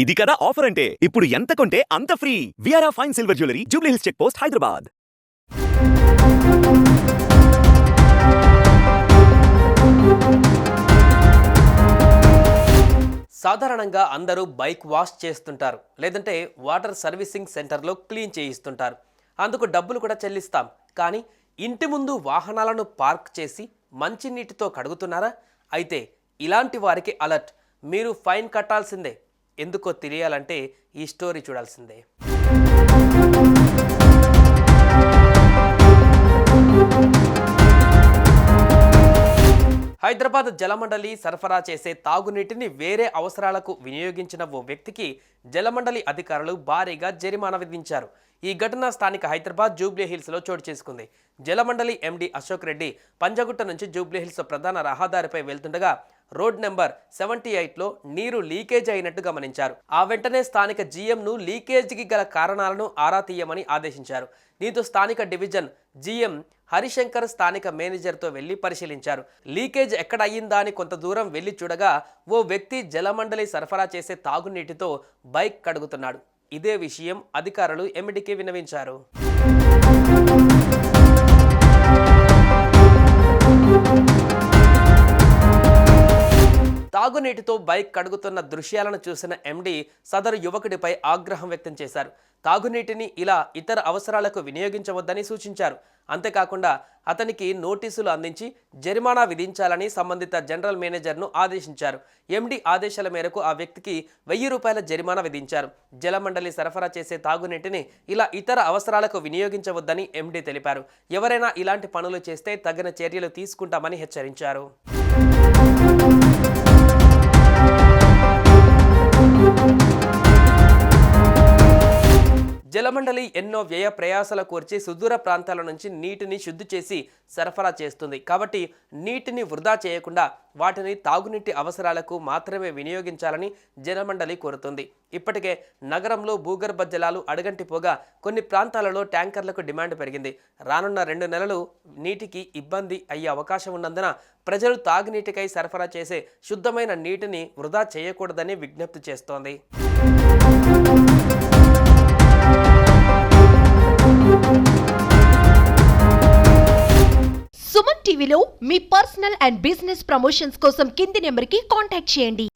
ఇది కదా ఆఫర్ అంటే ఇప్పుడు ఎంత కొంటే అంత ఫ్రీ. విఆర్ఆ fine silver jewellery, Jubilee Hills check post, Hyderabad. సాధారణంగా అందరూ బైక్ వాష్ చేస్తుంటారు, లేదంటే వాటర్ సర్వీసింగ్ సెంటర్లో క్లీన్ చేయిస్తుంటారు. అందుకు డబ్బులు కూడా చెల్లిస్తాం. కానీ ఇంటి ముందు వాహనాలను పార్క్ చేసి మంచినీటితో కడుగుతున్నారా? అయితే ఇలాంటి వారికి అలర్ట్, మీరు ఫైన్ కట్టాల్సిందే. ఎందుకో తెలియాలంటే ఈ స్టోరీ చూడాల్సిందే. హైదరాబాద్ జలమండలి సరఫరా చేసే తాగునీటిని వేరే అవసరాలకు వినియోగించిన ఓ వ్యక్తికి జలమండలి అధికారులు భారీగా జరిమానా విధించారు. ఈ ఘటన స్థానిక హైదరాబాద్ జూబ్లీ హిల్స్లో చోటు చేసుకుంది. జలమండలి ఎండీ అశోక్ రెడ్డి పంజగుట్ట నుంచి జూబ్లీ హిల్స్ ప్రధాన రహదారిపై వెళ్తుండగా రోడ్ నెంబర్ 78లో నీరు లీకేజ్ అయినట్టు గమనించారు. ఆ వెంటనే స్థానిక జీఎంను లీకేజ్కి గల కారణాలను ఆరా తీయమని ఆదేశించారు. దీంతో స్థానిక డివిజన్ జీఎం హరిశంకర్ స్థానిక మేనేజర్తో వెళ్లి పరిశీలించారు. లీకేజ్ ఎక్కడ అయ్యిందా అని కొంత దూరం వెళ్లి చూడగా ఓ వ్యక్తి జలమండలి సరఫరా చేసే తాగునీటితో బైక్ కడుగుతున్నాడు. ఇదే విషయం అధికారులు ఎండీకి విన్నవించారు. తాగునీటితో బైక్ కడుగుతున్న దృశ్యాలను చూసిన ఎండీ సదరు యువకుడిపై ఆగ్రహం వ్యక్తం చేశారు. తాగునీటిని ఇలా ఇతర అవసరాలకు వినియోగించవద్దని సూచించారు. అంతేకాకుండా అతనికి నోటీసులు అందించి జరిమానా విధించాలని సంబంధిత జనరల్ మేనేజర్ను ఆదేశించారు. ఎండీ ఆదేశాల మేరకు ఆ వ్యక్తికి 1000 రూపాయల జరిమానా విధించారు. జలమండలి సరఫరా చేసే తాగునీటిని ఇలా ఇతర అవసరాలకు వినియోగించవద్దని ఎండీ తెలిపారు. ఎవరైనా ఇలాంటి పనులు చేస్తే తగిన చర్యలు తీసుకుంటామని హెచ్చరించారు. జలమండలి ఎన్నో వ్యయ ప్రయాసాల కోర్చి సుదూర ప్రాంతాల నుంచి నీటిని శుద్ధి చేసి సరఫరా చేస్తుంది. కాబట్టి నీటిని వృధా చేయకుండా వాటిని తాగునీటి అవసరాలకు మాత్రమే వినియోగించాలని జలమండలి కోరుతుంది. ఇప్పటికే నగరంలో భూగర్భ జలాలు అడుగంటిపోగా కొన్ని ప్రాంతాలలో ట్యాంకర్లకు డిమాండ్ పెరిగింది. రానున్న 2 నెలలు నీటికి ఇబ్బంది అయ్యే అవకాశం ఉన్నందున ప్రజలు తాగునీటికై సరఫరా చేసే శుద్ధమైన నీటిని వృధా చేయకూడదని విజ్ఞప్తి చేస్తోంది. సుమన్ టీవీలో మీ పర్సనల్ అండ్ బిజినెస్ ప్రమోషన్స్ కోసం కింది నెంబర్కి కాంటాక్ట్ చేయండి.